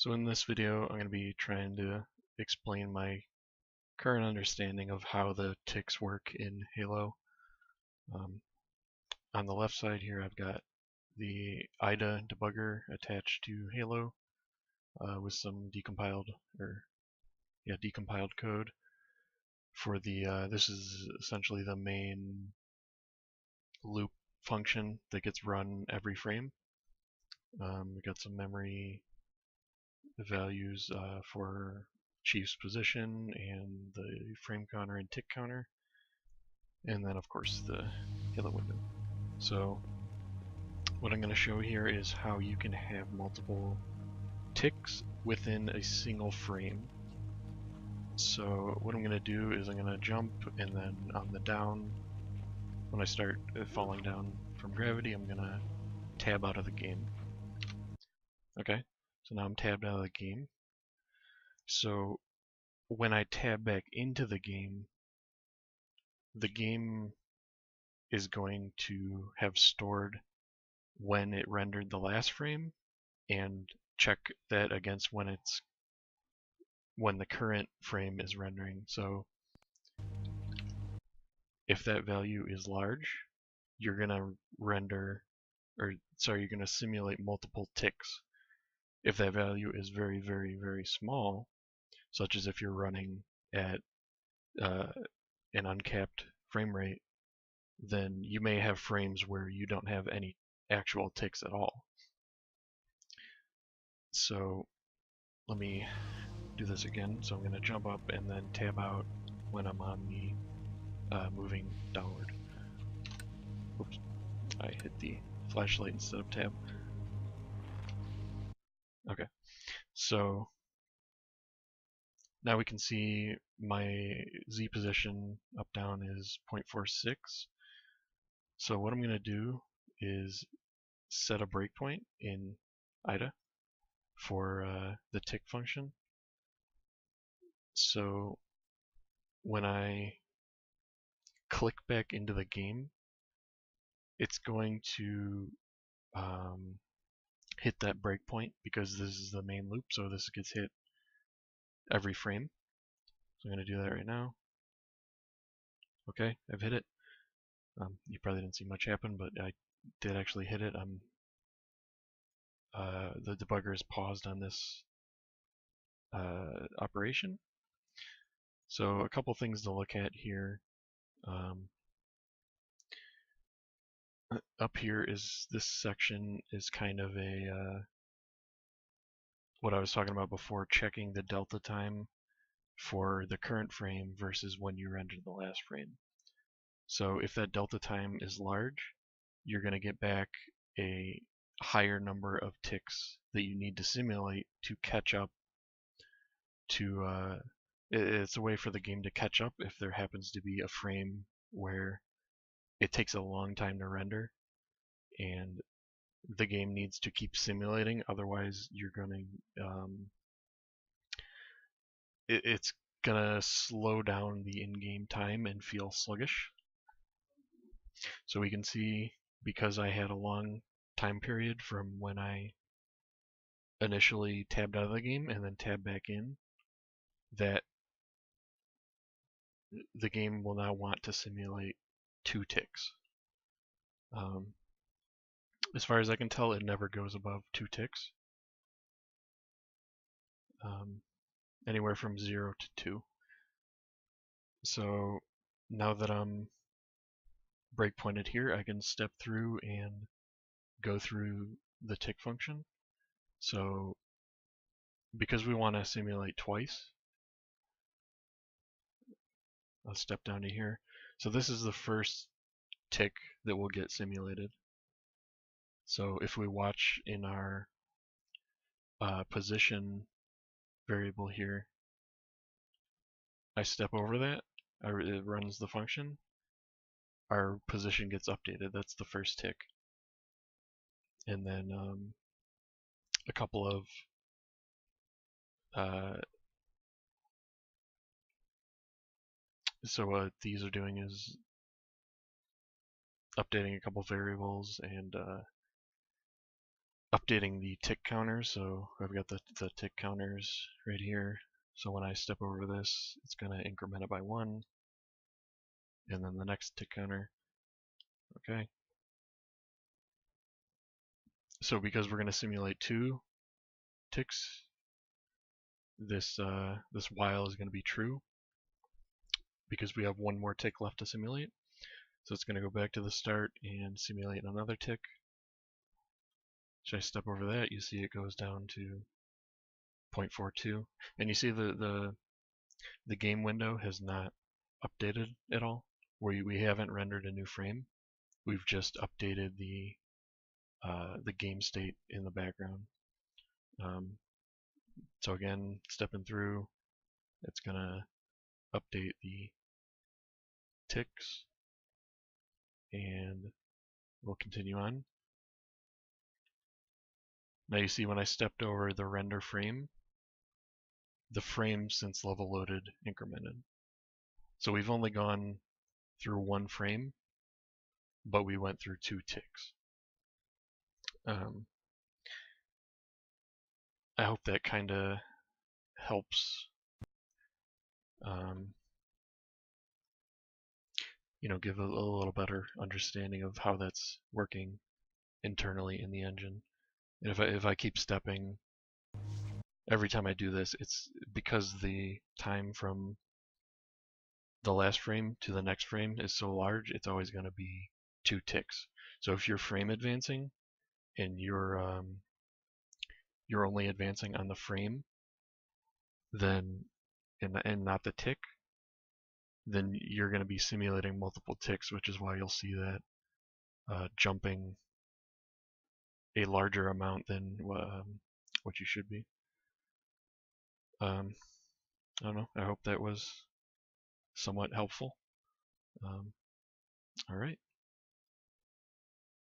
So in this video, I'm going to be trying to explain my current understanding of how the ticks work in Halo. On the left side here, I've got the IDA debugger attached to Halo with some decompiled code for the. This is essentially the main loop function that gets run every frame. We got some memory values for Chief's position and the frame counter and tick counter, and then of course the Halo window. So what I'm going to show here is how you can have multiple ticks within a single frame. So what I'm going to do is I'm going to jump, and then on the down, when I start falling down from gravity, I'm going to tab out of the game. Okay, so now I'm tabbed out of the game. So when I tab back into the game is going to have stored when it rendered the last frame and check that against when the current frame is rendering. So if that value is large, you're gonna you're gonna simulate multiple ticks. If that value is very, very, very small, such as if you're running at an uncapped frame rate, then you may have frames where you don't have any actual ticks at all. So let me do this again. So I'm going to jump up and then tab out when I'm on the moving downward. Oops, I hit the flashlight instead of tab. Okay, so now we can see my Z position up down is 0.46. So what I'm going to do is set a breakpoint in IDA for the tick function. So when I click back into the game, it's going to hit that breakpoint because this is the main loop, so this gets hit every frame. So I'm going to do that right now. Okay, I've hit it. You probably didn't see much happen, but I did actually hit it. The debugger is paused on this operation. So a couple things to look at here. Up here is this section is kind of a what I was talking about before, checking the delta time for the current frame versus when you rendered the last frame. So if that delta time is large, you're going to get back a higher number of ticks that you need to simulate to catch up to it's a way for the game to catch up if there happens to be a frame where it takes a long time to render and the game needs to keep simulating, otherwise you're going to it's gonna slow down the in-game time and feel sluggish. So we can see, because I had a long time period from when I initially tabbed out of the game and then tabbed back in, that the game will now want to simulate 2 ticks. As far as I can tell, it never goes above 2 ticks. Anywhere from 0 to 2. So now that I'm breakpointed here, I can step through and go through the tick function. So because we want to simulate twice, I'll step down to here. So this is the first tick that will get simulated. So if we watch in our position variable here, I step over that, it runs the function, our position gets updated. That's the first tick. And then a couple of so what these are doing is updating a couple variables and updating the tick counters. So I've got the tick counters right here. So when I step over this, it's going to increment it by 1. And then the next tick counter. Okay. So because we're going to simulate 2 ticks, this while is going to be true because we have 1 more tick left to simulate. So it's going to go back to the start and simulate another tick. Should I step over that? You see it goes down to 0.42, and you see the game window has not updated at all. We haven't rendered a new frame. We've just updated the game state in the background. So again, stepping through, it's gonna update the ticks, and we'll continue on. Now you see when I stepped over the render frame, the frame since level loaded incremented. So we've only gone through 1 frame, but we went through 2 ticks. I hope that kind of helps, give a little better understanding of how that's working internally in the engine. And if I keep stepping every time I do this, it's because the time from the last frame to the next frame is so large, it's always going to be 2 ticks. So if you're frame advancing and you're only advancing on the frame, then and not the tick, then you're going to be simulating multiple ticks, which is why you'll see that jumping a larger amount than what you should be. I don't know. I hope that was somewhat helpful. All right.